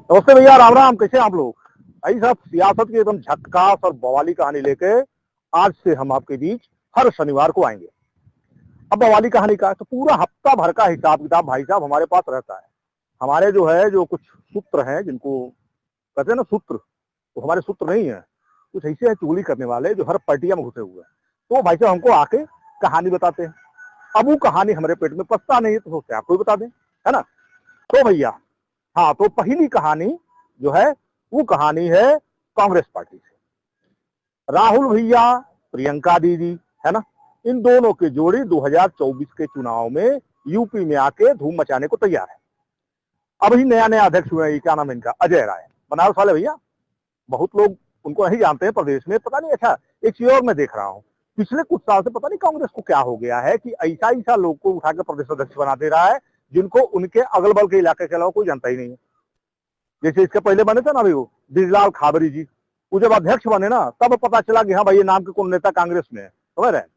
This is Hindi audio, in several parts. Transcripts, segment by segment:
नमस्ते भैया, राम राम। कैसे हैं आप लोग? भाई साहब, सियासत की एकदम झक्कास और बवाली कहानी लेके आज से हम आपके बीच हर शनिवार को आएंगे। अब बवाली कहानी का तो पूरा हफ्ता भर का हिसाब किताब भाई साहब हमारे पास रहता है। हमारे जो कुछ सूत्र हैं, जिनको कहते हैं ना सूत्र, वो हमारे सूत्र नहीं है। कुछ ऐसे है चुगली करने वाले जो हर पलटिया में घुसे हुए हैं। तो भाई साहब हमको आके कहानी बताते हैं। अब वो कहानी हमारे पेट में पचता नहीं है तो सोचते आपको ही बता दें, है ना? तो भैया, हाँ, तो पहली कहानी जो है वो कहानी है कांग्रेस पार्टी से। राहुल भैया, प्रियंका दीदी, है ना, इन दोनों की जोड़ी 2024 के चुनाव में यूपी में आके धूम मचाने को तैयार है। अभी नया नया अध्यक्ष हुए हैं, क्या नाम है इनका, अजय राय, बनारस वाले भैया। बहुत लोग उनको नहीं जानते हैं प्रदेश में, पता नहीं। अच्छा, एक चीज और मैं देख रहा हूँ, पिछले कुछ साल से पता नहीं कांग्रेस को क्या हो गया है कि ऐसा ऐसा लोग को उठाकर प्रदेश अध्यक्ष बना दे रहा है जिनको उनके अगल बगल के इलाके के अलावा कोई जानता ही नहीं है। जैसे इसके पहले बने थे ना अभी वो ब्रिजलाल खाबरी जी, वो जब अध्यक्ष बने ना तब पता चला कि हाँ भाई ये नाम के कौन नेता कांग्रेस में है, समझ रहे हैं?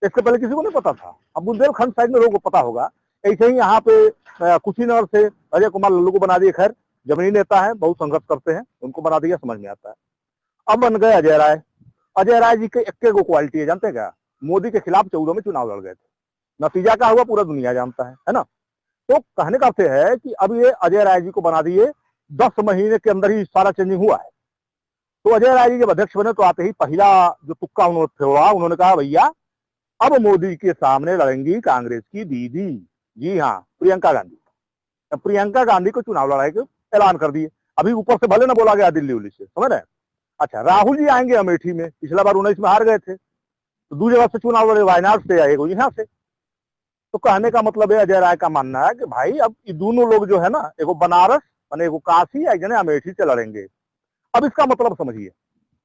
इसके पहले किसी को नहीं पता था। अब बुंदेलखंड साइड में लोगों को पता होगा। ऐसे ही यहाँ पे कुशीनगर से अजय कुमार लल्लू को बना दिए। खैर, जमीनी नेता है, बहुत संघर्ष करते हैं, उनको बना दिया, समझ में आता है। अब बन गए अजय राय। अजय राय जी के इक्के को क्वालिटी है, जानते हैं क्या? मोदी के खिलाफ 14 में चुनाव लड़ गए थे। नतीजा क्या हुआ पूरा दुनिया जानता है ना? तो कहने का अर्थ है कि अब ये अजय राय जी को बना दिए, 10 महीने के अंदर ही सारा चेंजिंग हुआ है। तो अजय राय जी जब अध्यक्ष बने तो आते ही पहला जो तुक्का उन्होंने हुआ, उन्होंने कहा भैया अब मोदी के सामने लड़ेंगी कांग्रेस की दीदी, जी हाँ, प्रियंका गांधी। अब प्रियंका गांधी को चुनाव लड़ाई के ऐलान कर दिए। अभी ऊपर से भले ना बोला गया दिल्ली उल्ली से, समझ रहे हैं? अच्छा, राहुल जी आएंगे अमेठी में, पिछला बार 19 में हार गए थे, तो दूसरी जगह से चुनाव लड़े, वायनाड से आएगा यहाँ से। तो कहने का मतलब है, अजय राय का मानना है कि भाई अब ये दोनों लोग जो है ना, एगो बनारस और एगो काशी, एक जने अमेठी से लड़ेंगे। अब इसका मतलब समझिए,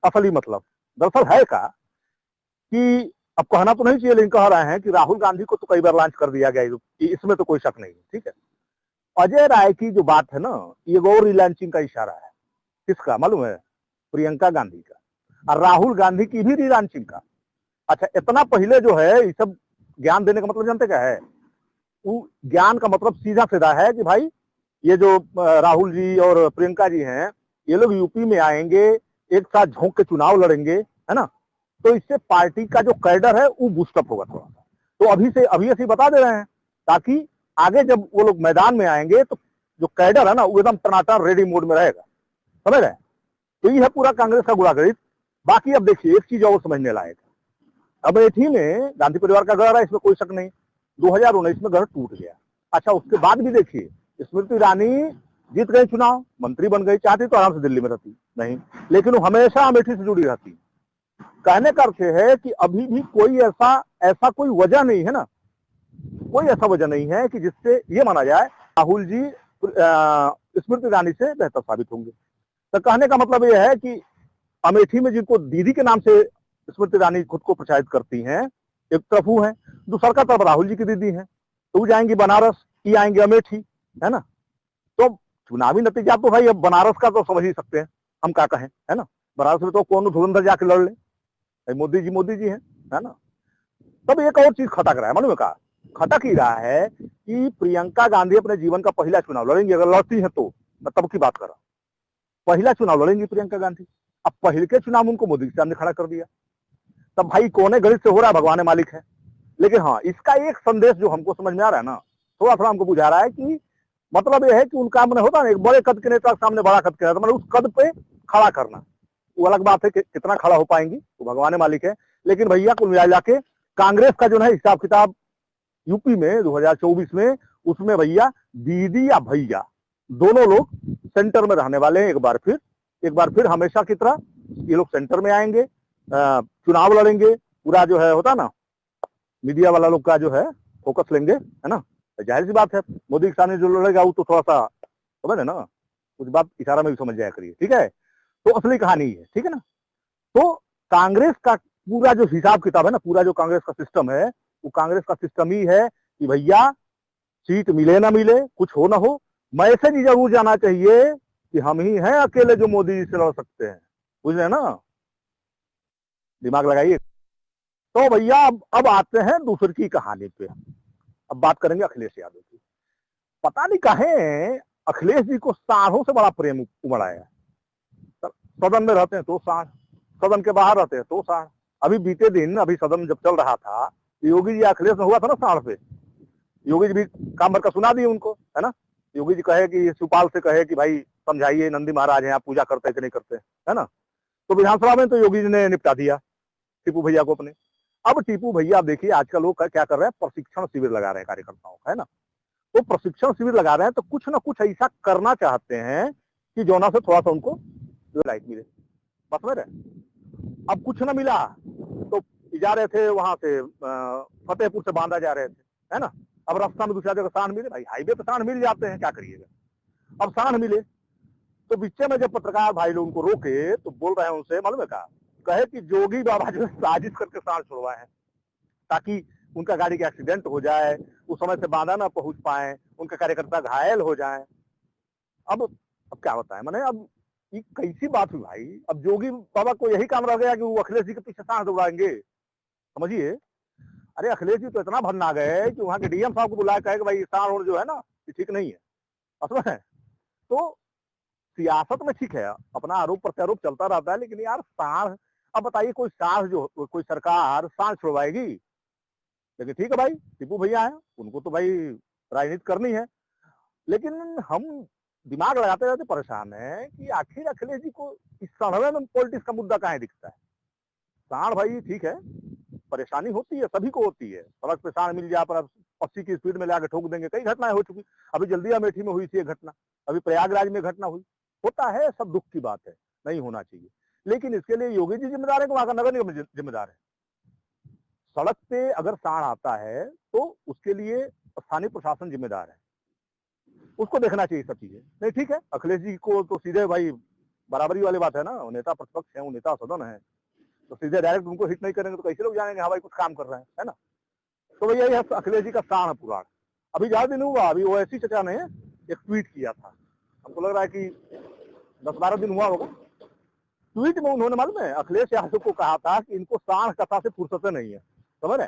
असली मतलब दरअसल है का कि अब कहना तो नहीं चाहिए, लेकिन कह रहे हैं कि राहुल गांधी को तो कई बार लॉन्च कर दिया गया, इसमें तो कोई शक नहीं है, ठीक है। अजय राय की जो बात है ना, ये गौ रिलॉन्चिंग का इशारा है। किसका मालूम है? प्रियंका गांधी का। और राहुल गांधी की भी रिलॉन्चिंग का। अच्छा, इतना पहले जो है ये सब ज्ञान देने का मतलब जानते क्या है? वो ज्ञान का मतलब सीधा सीधा है कि भाई ये जो राहुल जी और प्रियंका जी हैं, ये लोग यूपी में आएंगे, एक साथ झोंक के चुनाव लड़ेंगे, है ना? तो इससे पार्टी का जो कैडर है वो बूस्टअप होगा थोड़ा सा। तो अभी ऐसे बता दे रहे हैं, ताकि आगे जब वो लोग मैदान में आएंगे तो जो कैडर है ना वो एकदम टनाटन रेडी मोड में रहेगा, समझ रहे हैं? तो ये है पूरा कांग्रेस का गुड़ागणित। बाकी अब देखिए, एक चीज और समझने लायक है। अमेठी में गांधी परिवार का घर है, इसमें कोई शक नहीं। 2019 में घर टूट गया। अच्छा, उसके बाद भी देखिए, स्मृति ईरानी जीत गई चुनाव, मंत्री बन गई, चाहती तो आराम से दिल्ली में रहती, नहीं, लेकिन वो हमेशा अमेठी से जुड़ी रहती। कहने का अर्थ है कि अभी भी कोई ऐसा ऐसा कोई वजह नहीं है ना, कोई ऐसा वजह नहीं है कि जिससे ये माना जाए राहुल जी स्मृति ईरानी से बेहतर साबित होंगे। तो कहने का मतलब यह है कि अमेठी में जिनको दीदी के नाम से स्मृति ईरानी खुद को प्रचारित करती हैं, एक तरफ वो है, दूसरा का तरफ राहुल जी की दीदी है। तो वो जाएंगी बनारस, ये आएंगे अमेठी, है ना? तो चुनावी नतीजा तो भाई अब बनारस का तो समझ ही सकते हैं, हम क्या कहें, है ना? बनारस में तो कौन धुरंधर जाके लड़ ले, मोदी जी है ना? तब एक और चीज खटक रहा है, मालूम है का? खटक ही रहा है कि प्रियंका गांधी अपने जीवन का पहला चुनाव लड़ेंगी, अगर लड़ती है तो। मैं तब की बात कर रहा हूँ, पहला चुनाव लड़ेंगी प्रियंका गांधी। अब पहले के चुनाव उनको मोदी के सामने खड़ा कर दिया, तब भाई कोने गणित से हो रहा है, भगवान मालिक है। लेकिन हाँ, इसका एक संदेश जो हमको समझ में आ रहा है ना, थोड़ा थोड़ा हमको बुझा रहा है कि मतलब यह है कि उनका मन होता है एक बड़े कद के नेता के सामने बड़ा कद के नेता, मतलब उस कद पे खड़ा करना। वो अलग बात है कि कितना खड़ा हो पाएंगी तो भगवान मालिक है। लेकिन भैया कुल मिला के कांग्रेस का जो है हिसाब किताब यूपी में 2024 में, उसमें भैया दीदी या भैया दोनों लोग सेंटर में रहने वाले हैं। एक बार फिर हमेशा की तरह ये लोग सेंटर में आएंगे, चुनाव लड़ेंगे। पूरा जो है होता ना, मीडिया वाला लोग का जो है फोकस लेंगे, है ना? जाहिर सी बात है, मोदी के सामने जो लड़ेगा वो तो थोड़ा सा समझ है ना, कुछ बात इशारा में भी समझ जाया करिए, ठीक है? तो असली कहानी है, ठीक है ना? तो कांग्रेस का पूरा जो हिसाब किताब है ना, पूरा जो कांग्रेस का सिस्टम है, वो कांग्रेस का सिस्टम ही है कि भैया सीट मिले ना मिले, कुछ हो ना हो, मैसेज ही जरूर जाना चाहिए कि हम ही हैं अकेले जो मोदी जी से लड़ सकते हैं। बुझ रहे ना? दिमाग लगाइए। तो भैया अब आते हैं दूसरी की कहानी पे। अब बात करेंगे अखिलेश यादव की। पता नहीं कहे अखिलेश जी को सांडों से बड़ा प्रेम उमड़ आया। सदन में रहते हैं तो सांड, सदन के बाहर रहते हैं तो सांड। अभी बीते दिन अभी सदन जब चल रहा था, योगी जी अखिलेश में हुआ था ना सांड पे, योगी जी भी काम भर का सुना दिए उनको, है ना। योगी जी कहे कि शिवपाल से कहे कि भाई समझाइए, नंदी महाराज हैं, आप पूजा करते हैं कि नहीं करते, है ना। तो विधानसभा में तो योगी जी ने निपटा दिया टीपू भैया को अपने। अब टीपू भैया देखिए आजकल लोग क्या कर रहे हैं, प्रशिक्षण शिविर लगा रहे हैं कार्यकर्ताओं का, है ना। तो प्रशिक्षण शिविर लगा रहे हैं तो कुछ ना कुछ ऐसा करना चाहते हैं कि जोना से थोड़ा सा उनको लाइट मिले, बस में रहे। अब कुछ ना मिला तो जा रहे थे वहां से फतेहपुर से बांदा जा रहे थे, है ना। अब रास्ता में दूसरा जगह सांड मिले, भाई हाईवे पे सांड मिल जाते हैं, क्या करिएगा। अब सांड मिले तो बीचे में जब पत्रकार भाई लोग उनको रोके तो बोल रहे हैं उनसे, मालूम है कहा, कहे कि जोगी बाबा जो साजिश करके सांड छुड़वाए हैं ताकि उनका गाड़ी का एक्सीडेंट हो जाए, उस समय से बांदा ना पहुंच पाए, उनका कार्यकर्ता घायल हो जाए। अब क्या होता है, मैंने अब ये कैसी बात हुई भाई। अब जोगी बाबा को यही काम रह गया कि वो अखिलेश जी के पीछे सांड दौड़ाएंगे, समझिए। अरे अखिलेश जी तो इतना भन्ना गए कि वहां के डीएम साहब को बुलाया, कहे कि भाई सांड जो है ना ये ठीक नहीं है, असमझ है। तो सियासत में ठीक है, अपना आरोप प्रत्यारोप चलता रहता है, लेकिन यार सांड, अब बताइए कोई सांड जो कोई सरकार सांड छुड़वाएगी। लेकिन ठीक है भाई, टीपू भैया है, उनको तो भाई राजनीति करनी है। लेकिन हम दिमाग लगाते रहते परेशान है कि आखिर अखिलेश जी को इस सड़वे में पॉलिटिक्स का मुद्दा कहाँ दिखता है। सांड भाई ठीक है, परेशानी होती है, सभी को होती है, सड़क पे सांड मिल जाए पर 80 की स्पीड में लाके ठोक देंगे, कई घटनाएं हो चुकी। अभी जल्दी अमेठी में हुई थी एक घटना, अभी प्रयागराज में घटना हुई। होता है, सब दुख की बात है, नहीं होना चाहिए। लेकिन इसके लिए योगी जी जिम्मेदार है कि वहां का नगर निगम जिम्मेदार है। सड़क पे अगर सांड आता है तो उसके लिए स्थानीय प्रशासन जिम्मेदार है, उसको देखना चाहिए सब चीजें। नहीं ठीक है, अखिलेश जी को तो सीधे भाई बराबरी वाली बात है ना, वो नेता प्रतिपक्ष है, वो नेता सदन है, तो सीधे डायरेक्ट उनको हिट नहीं करेंगे तो कैसे लोग जानेंगे हाँ भाई कुछ काम कर रहे हैं, है ना। तो भैया यही अखिलेश जी का सांड पुराण। अभी ज्यादा दिन हुआ, अभी ओवैसी चचा ने एक ट्वीट किया था, हमको लग रहा है कि 10-12 दिन हुआ होगा। ट्वीट में उन्होंने मालूम है अखिलेश यादव को कहा था कि इनको सांड कथा से फुर्सत नहीं है, समझ रहे।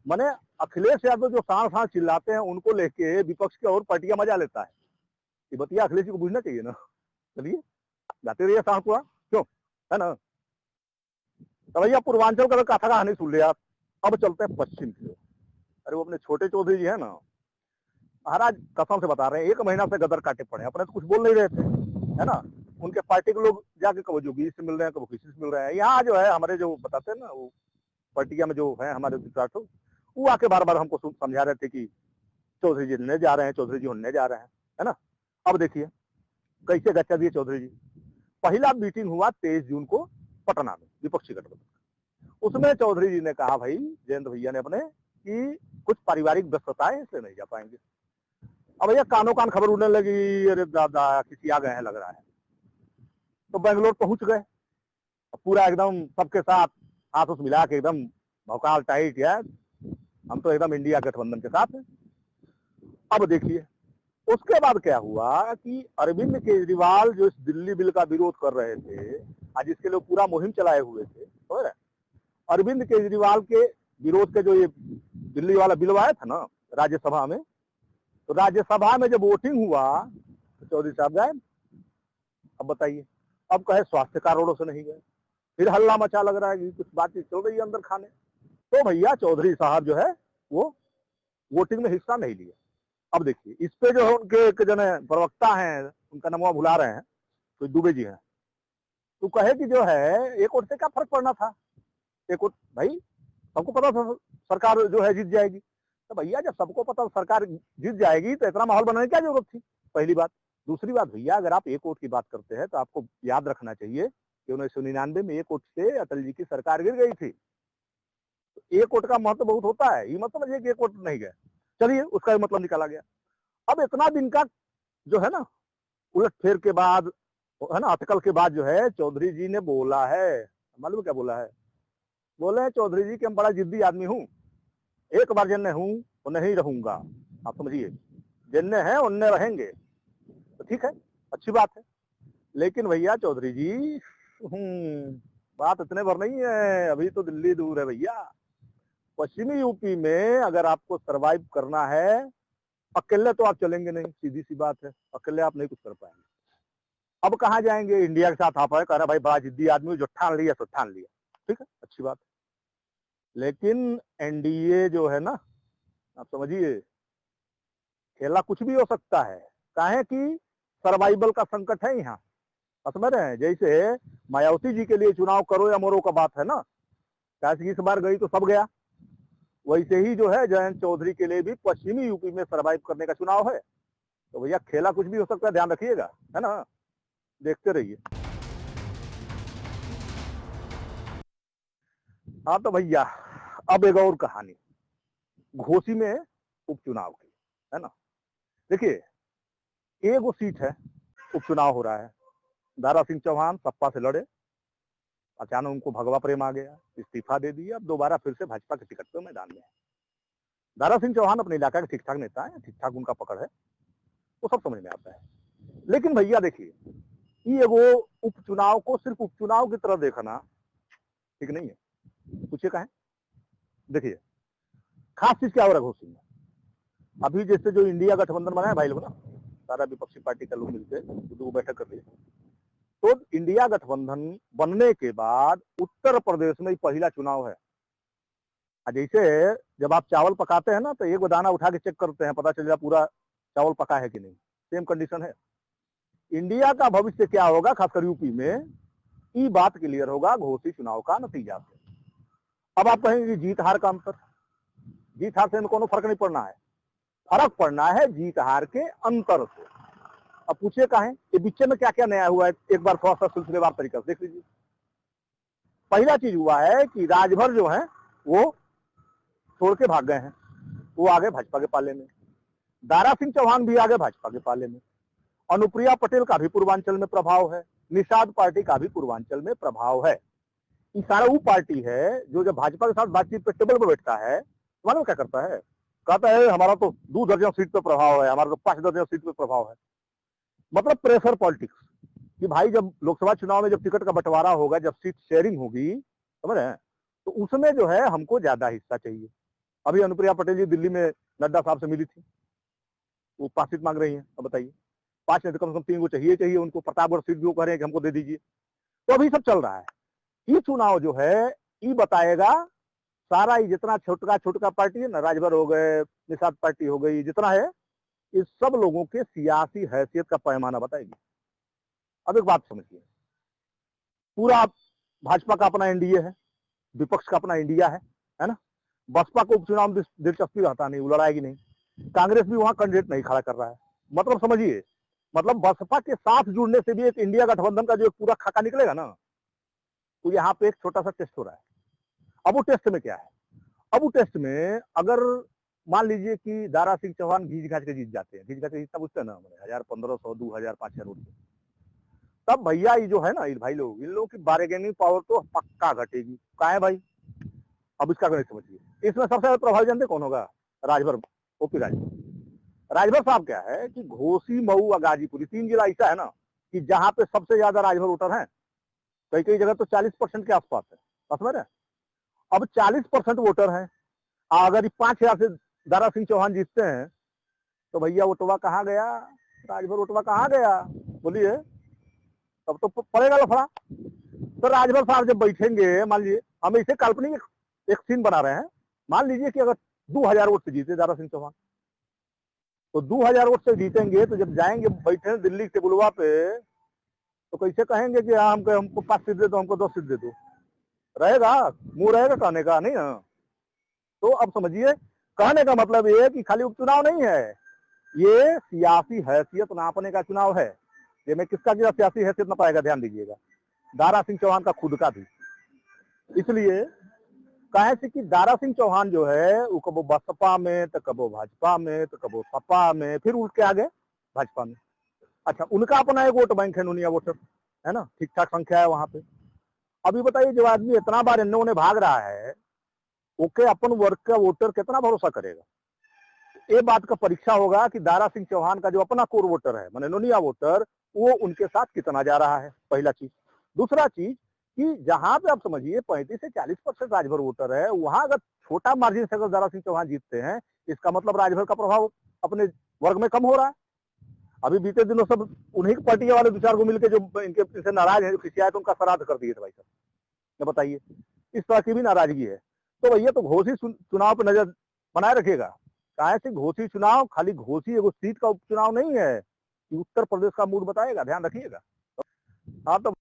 मैंने अखिलेश यादव जो सांड सांड चिल्लाते हैं उनको लेके विपक्ष की और पार्टियां मजा लेता है, ये बतिया अखिलेश जी को बुझना चाहिए ना। चलिए जाते रहिए सांड पूरा, क्यों, है ना। तो भैया पूर्वांचल का कथा कहानी सुन लिया, अब चलते हैं पश्चिम की ओर। अरे वो अपने छोटे चौधरी जी है ना महाराज, कसम से बता रहे हैं, 1 महीना से गदर काटे पड़े, अपने तो कुछ बोल नहीं रहे थे, है ना। उनके पार्टी के लोग जाके कभी जोगी से मिल रहे हैं, कभी किसी से मिल रहे हैं। यहाँ जो है हमारे जो बताते हैं ना, वो पार्टियां में जो है हमारे विद्यार्थी, वो आके बार बार हमको समझा रहे थे कि चौधरी जी ने जा रहे हैं, चौधरी जी होने जा रहे हैं, है ना। अब देखिए कैसे गच्चा दिए चौधरी जी। पहला मीटिंग हुआ 23 जून को पटना में विपक्षी गठबंधन, उसमें चौधरी जी ने कहा भाई जयंत भैया ने अपने कि कुछ पारिवारिक व्यस्तताएं इसलिए नहीं जा पाएंगे। अब भैया कानों कान खबर उड़ने लगी, अरे दादा किसी आ गए हैं लग रहा है। तो बेंगलोर पहुंच गए, पूरा एकदम सबके साथ हाथ उस मिला के एकदम भौकाल टाइट यार, हम तो एकदम इंडिया गठबंधन के साथ हैं। अब देखिए उसके बाद क्या हुआ कि अरविंद केजरीवाल जो इस दिल्ली बिल का विरोध कर रहे थे, आज इसके लिए पूरा मुहिम चलाए हुए थे, समझ रहे। अरविंद केजरीवाल के विरोध के जो ये दिल्ली वाला बिल आया था ना राज्यसभा में, तो राज्यसभा में जब वोटिंग हुआ तो चौधरी साहब गए। अब बताइए, अब कहे स्वास्थ्य कारणों से नहीं गए, फिर हल्ला मचा लग रहा है कि कुछ बातचीत चल रही है अंदर खाने। तो भैया चौधरी साहब जो है वो वोटिंग में हिस्सा नहीं लिया। अब देखिए इस पे जो है उनके एक जने प्रवक्ता हैं, उनका नाम भुला रहे हैं, तो दुबे जी हैं, तो कहे कि जो है एक वोट से क्या फर्क पड़ना था, एक वोट भाई सबको पता था सरकार जो है जीत जाएगी। तो भैया जब सबको पता सरकार जीत जाएगी तो इतना माहौल बनाने की क्या जरूरत थी, पहली बात। दूसरी बात भैया अगर आप एक वोट की बात करते हैं तो आपको याद रखना चाहिए कि 1999 में एक वोट से अटल जी की सरकार गिर गई थी। तो एक वोट का महत्व बहुत होता है, ये मतलब है कि एक वोट नहीं गए, चलिए उसका भी मतलब निकाला गया। अब इतना दिन का जो है ना उलट फेर के बाद, है ना, अटकल के बाद जो है चौधरी जी ने बोला है, मालूम क्या बोला है, बोले हैं चौधरी जी कि हम बड़ा जिद्दी आदमी हूँ, एक बार जिन्ने हूँ वो नहीं रहूंगा। आप समझिए, जिन्ने हैं उनने रहेंगे, तो ठीक है, अच्छी बात है। लेकिन भैया चौधरी जी बात इतने भर नहीं है, अभी तो दिल्ली दूर है भैया। पश्चिमी यूपी में अगर आपको सरवाइव करना है, अकेले तो आप चलेंगे नहीं, सीधी सी बात है, अकेले आप नहीं कुछ कर पाएंगे। अब कहाँ जाएंगे, इंडिया के साथ आप है, कह रहे भाई बड़ा जिद्दी आदमी, जो ठान लिया तो ठान लिया, ठीक है, अच्छी बात है। लेकिन एनडीए जो है ना, आप समझिए, खेला कुछ भी हो सकता है, काहे कि सर्वाइवल का संकट है यहाँ, समझ रहे हैं। जैसे मायावती जी के लिए चुनाव करो या मरो का बात है ना, कैसे इस बार गई तो सब गया, वैसे ही जो है जयंत चौधरी के लिए भी पश्चिमी यूपी में सर्वाइव करने का चुनाव है। तो भैया खेला कुछ भी हो सकता है, ध्यान रखिएगा, है ना, देखते रहिए। हाँ तो भैया अब एक और कहानी घोसी में उपचुनाव की, है ना। देखिए एक वो सीट है, उपचुनाव हो रहा है, दारा सिंह चौहान सपा से लड़े, अचानक उनको भगवा प्रेम आ गया, इस्तीफा दे दिया, अब दोबारा फिर से भाजपा के टिकट पे मैदान में है। दारा सिंह चौहान अपने इलाका के ठीक ठाक नेता है, ठीक ठाक उनका पकड़ है, वो सब समझ में आता है। लेकिन भैया देखिए, ये वो उपचुनाव को सिर्फ उपचुनाव की तरह देखना ठीक नहीं है। पूछिए कहें, देखिए खास चीज क्या हो रहा है घोसी में, अभी जैसे जो इंडिया गठबंधन बना है भाई लोग ना, सारा विपक्षी पार्टी का लोग मिलकर दो बैठक कर लिए, तो इंडिया गठबंधन बनने के बाद उत्तर प्रदेश में पहला चुनाव है। जैसे जब आप चावल पकाते हैं ना, तो एक दाना उठा के चेक करते हैं, पता चल जाए पूरा चावल पका है कि नहीं, सेम कंडीशन है। इंडिया का भविष्य क्या होगा, खासकर यूपी में, ये बात क्लियर होगा घोसी चुनाव का नतीजा से। अब आप कहेंगे जीत हार का अंतर, जीत हार से इनको फर्क नहीं पड़ना है, फर्क पड़ना है जीत हार के अंतर से। अब पूछिए कहें कि बीच में क्या क्या नया हुआ है, एक बार थोड़ा सा सिलसिलेवार तरीका से देख लीजिए। पहला चीज हुआ है कि राजभर जो है वो छोड़ के भाग गए हैं, वो आगे भाजपा के पाले में, दारा सिंह चौहान भी आगे भाजपा के पाले में, अनुप्रिया पटेल का भी पूर्वांचल में प्रभाव है, निषाद पार्टी का भी पूर्वांचल में प्रभाव है। ये सारा वो पार्टी है जो जब भाजपा के साथ बातचीत पे टेबल पर बैठता है, मालूम क्या करता है, कहता है हमारा तो 2 दर्जन सीट पे प्रभाव है, हमारा तो 5 दर्जन सीट पे प्रभाव है। मतलब प्रेशर पॉलिटिक्स, कि भाई जब लोकसभा चुनाव में जब टिकट का बंटवारा होगा, जब सीट शेयरिंग होगी, समझ रहे हैं, तो उसमें जो है हमको ज्यादा हिस्सा चाहिए। अभी अनुप्रिया पटेल जी दिल्ली में नड्डा साहब से मिली थी, वो 5 सीट मांग रही है, अब बताइए 5 नहीं तो कम से कम 3 को चाहिए उनको, प्रतापगढ़ सीट भी वो कह रहे हैं कि हमको दे दीजिए। तो अभी सब चल रहा है, ये चुनाव जो है ये बताएगा सारा, ये जितना छोटका छोटका पार्टी है ना, राजभर हो गए, निषाद पार्टी हो गई, जितना है, इस सब लोगों के सियासी हैसियत का पैमाना बताएगी। अब एक बात समझिए, पूरा भाजपा का अपना एनडीए है, विपक्ष का अपना इंडिया है ना। बसपा को उपचुनाव में दिलचस्पी रहता नहीं, वो लड़ाएगी नहीं, कांग्रेस भी वहां कैंडिडेट नहीं खड़ा कर रहा है। मतलब समझिए, मतलब बसपा के साथ जुड़ने से भी एक इंडिया गठबंधन का जो एक पूरा खाका निकलेगा ना, तो यहाँ पे एक छोटा सा टेस्ट हो रहा है। अब वो टेस्ट में क्या है, अब वो टेस्ट में अगर मान लीजिए कि दारा सिंह चौहान घींच घाच के जीत जाते हैं, घींच घाच के जीतना पूछते हैं ना, 1000, 1500, 2000, 5000 वोट, तब भैया ये जो है ना, भाई लोग, इन लोगों की बार्गेनिंग पावर तो पक्का घटेगी। कहा है भाई, अब इसका गणित समझिए। इसमें सबसे ज्यादा प्रभावी जानते कौन होगा, राजभर, ओपी राजभर। राजभर साहब क्या है कि घोसी, मऊ और गाजीपुर 3 जिला ऐसा है ना कि जहां पे सबसे ज्यादा राजभर वोटर हैं, कई कई जगह तो 40% के आसपास है, समझ रहे हैं। अब 40% वोटर हैं, अगर ये 5000 से दारा सिंह चौहान जीतते हैं, तो भैया वोटवा कहाँ गया, राजभर वोटवा कहाँ गया, बोलिए, तब तो पड़ेगा लफड़ा। तो राजभर साहब जब बैठेंगे, मान लीजिए हम इसे काल्पनिक एक सीन बना रहे हैं, मान लीजिए कि अगर 2000 वोट से जीते दारा सिंह चौहान, तो 2000 वोट से जीतेंगे, तो जब जाएंगे बैठे दिल्ली के बुलवा पे, तो कैसे कहेंगे कि हाँ हमको 5 सीट दे दो, हमको 10 सीट दे दो, रहेगा, मुंह रहेगा कहने का नहीं ना। तो अब समझिए, कहने का मतलब ये कि खाली उपचुनाव नहीं है, ये सियासी हैसियत नापने का चुनाव है। ये में किसका सियासी हैसियत ना पाएगा, ध्यान दीजिएगा, दारा सिंह चौहान का खुद का भी। इसलिए कहे से कि दारा सिंह चौहान जो है वो कबो बसपा में, तो कबो भाजपा में, तो कबो सपा में, फिर उठ के आगे भाजपा में। अच्छा, उनका अपना एक वोट बैंक है, नुनिया वोटर, है ना, ठीक ठाक संख्या है वहां पे। अभी बताइए, जब आदमी इतना बार इन्होंने भाग रहा है, ओके अपन वर्ग का वोटर कितना भरोसा करेगा। ये बात का परीक्षा होगा कि दारा सिंह चौहान का जो अपना कोर वोटर है, माने नोनिया वोटर, वो उनके साथ कितना जा रहा है, पहला चीज। दूसरा चीज कि जहां पे आप समझिए 35 से 40% राजभर वोटर है, वहां अगर छोटा मार्जिन से अगर दारा सिंह चौहान जीतते हैं, इसका मतलब राजभर का प्रभाव अपने वर्ग में कम हो रहा है। अभी बीते दिनों सब उन्हीं की पार्टी वाले 2-4 को मिलकर जो इनके से नाराज है, खिसियाए, तो उनका श्राद्ध कर दिए थे भाई साहब। बताइए, इस तरह की भी नाराजगी है। तो भैया तो घोषी चुनाव पर नजर बनाए रखिएगा। काहे से घोषी चुनाव खाली घोषी एगो सीट का उपचुनाव नहीं है कि उत्तर प्रदेश का मूड बताएगा, ध्यान रखिएगा। हाँ तो